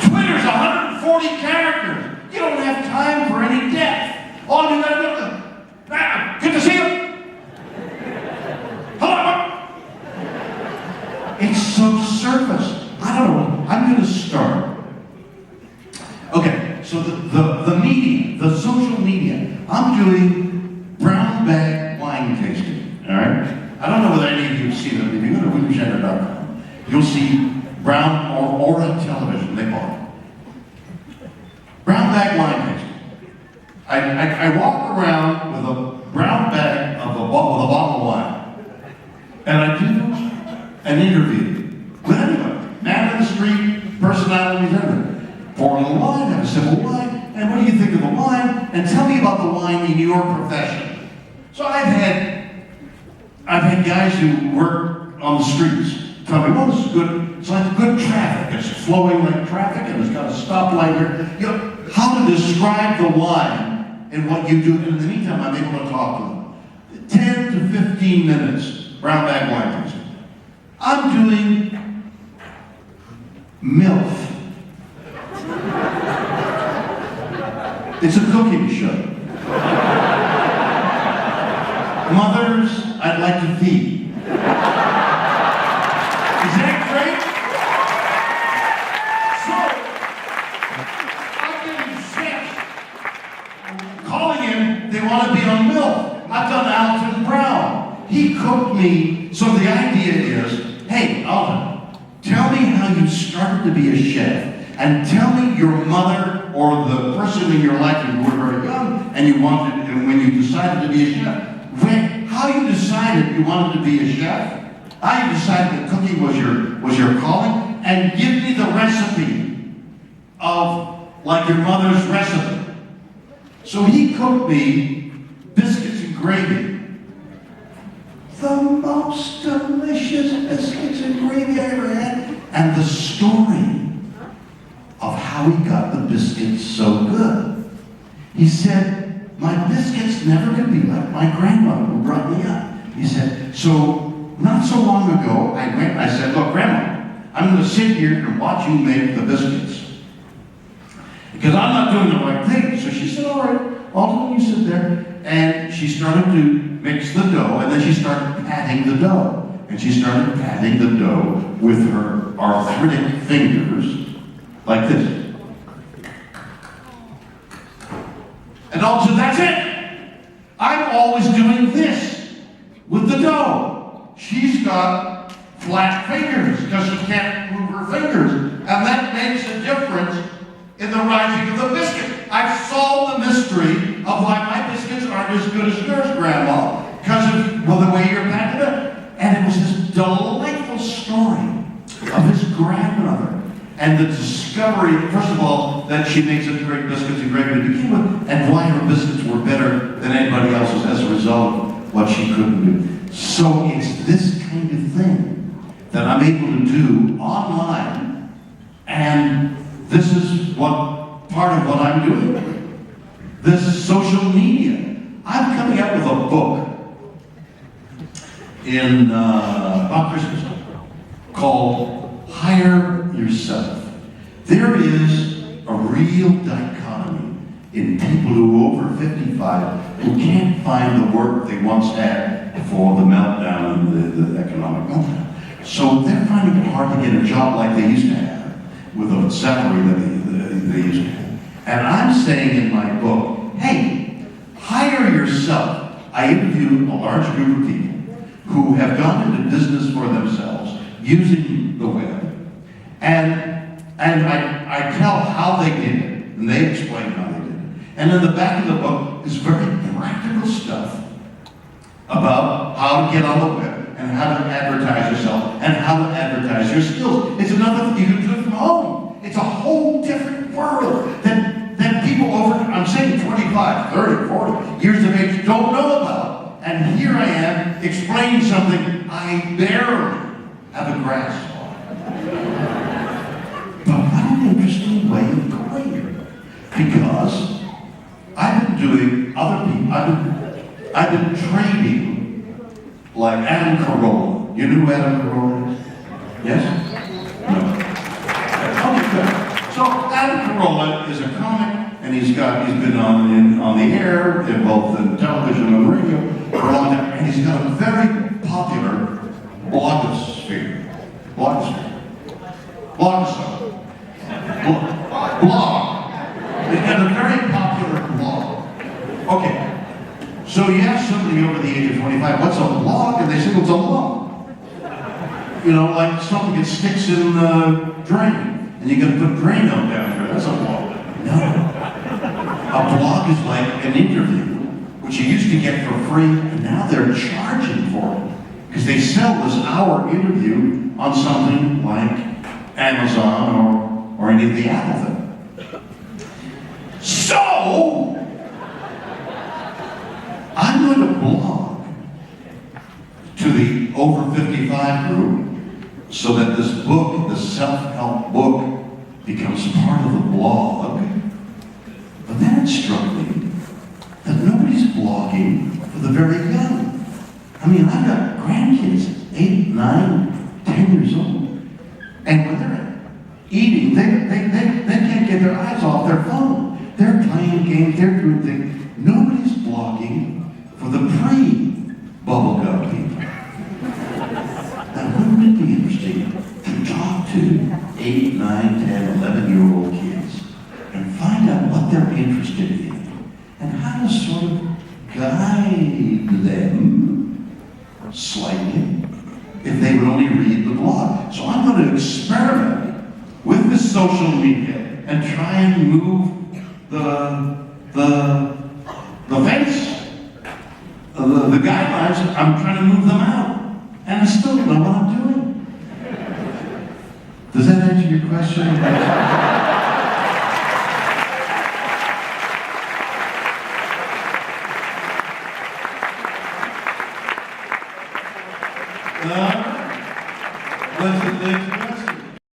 Twitter's 140 characters. You don't have time for any depth. All you gotta do is, good to see you. Hello. It's so surface. I don't know. I'm gonna start. Okay, so the media, the social media. I'm doing brown bag wine tasting. All right. I don't know whether any of you have seen it. If you go to WilliamShatner.com, you'll see brown or television. They call it brown bag wine tasting. I walk around with a brown bag with a bottle of wine, and I do an interview with anyone, man in the street, personalities, everything. Pour a little wine, have a sip of wine, and what do you think of the wine? And tell me about the wine in your profession. So I've had guys who work on the streets tell me, well, this is good. It's like good traffic. It's flowing like traffic, and it's got a stoplight here. You know, how to describe the wine and what you do. And in the meantime, I'm able to talk to them. 10 to 15 minutes, brown bag wine tasting. I'm doing MILF. It's a cooking show. Mothers I'd like to feed. Is that great? So, I'm getting chefs calling in, they want to be on MILF. I've done Alton Brown. He cooked me, so the idea is, hey, Alton, tell me how you started to be a chef, and tell me your mother or the person in your life when you were very young, and when you decided to be a chef, how you decided you wanted to be a chef, how you decided that cooking was your calling, and give me the recipe of, like your mother's recipe. So he cooked me biscuits and gravy. The most delicious biscuits and gravy I ever had. And the story of how he got the biscuits so good. He said, my biscuits never could be like my grandmother who brought me up. He said, so not so long ago, I said, look, Grandma, I'm going to sit here and watch you make the biscuits. Because I'm not doing the right thing. So she said, all right, Alton, you sit there. And she started to mix the dough, and then she started patting the dough. And she started patting the dough with her arthritic fingers, like this. And also, that's it. I'm always doing this with the dough. She's got flat fingers because she can't move her fingers. And that makes a difference in the rising of the biscuit. I've solved the mystery of why my biscuits aren't as good as yours, Grandma, because of the way you're packing it. And it was this delightful story of his grandmother and the discovery, first of all, that she made such great biscuits and gravy to begin with, and why her biscuits were better than anybody else's as a result of what she couldn't do. So it's this kind of thing that I'm able to do online, and this is part of what I'm doing. This is social media. I'm coming out with a book in about Christmas called Hire Yourself. There is a real dichotomy in people who are over 55 who can't find the work they once had before the meltdown and the economic meltdown. So they're finding it hard to get a job like they used to have with a salary that they used to have. And I'm saying in my book, hey, hire yourself. I interviewed a large group of people who have gone into business for themselves using the web. And I tell how they did it, and they explain how they did it. And in the back of the book is very practical stuff about how to get on the web and how to advertise yourself and how to advertise your skills. It's another thing you can do it from home. It's a whole different world that people over, I'm saying 25, 30, 40 years of age don't know about. And here I am explaining something I barely have a grasp on. But what an interesting way of going here. Because I've been doing other people, I've been trading like Adam Carolla. You know who Adam Carolla is? Yes? No. Okay, good. So Adam Carolla is a comic, and he's been on the air, in both in television and radio for a long time, and he's got a very popular blogosphere. Blog. He's got a very popular blog. Okay, so you ask somebody over the age of 25, what's a blog? And they say, well, it's a log. You know, like something that sticks in the drain, and you gotta put drain out down there. That's a blog. No. A blog is like an interview, which you used to get for free, and now they're charging for it. Because they sell this hour interview on something like Amazon or any of the Apple thing. So, I'm going to blog to the over 55 group so that this book, the self-help book, becomes part of the blog. But then it struck me that nobody's blogging for the very young. I mean, I've got grandkids, 8, 9, 10 years old. And when they're eating, they can't get their eyes off their phone. They're playing games, they're doing things. Nobody's blogging for the pre-bubblegum people. Now, wouldn't it be interesting to talk to 8, 9, 10, 11-year-old kids and find out what they're interested in and how to sort of guide them slightly if they would only read the blog. So I'm going to experiment with this social media and try and move the face, the guidelines. I'm trying to move them out, and I still don't know what I'm doing. Does that answer your question? Let's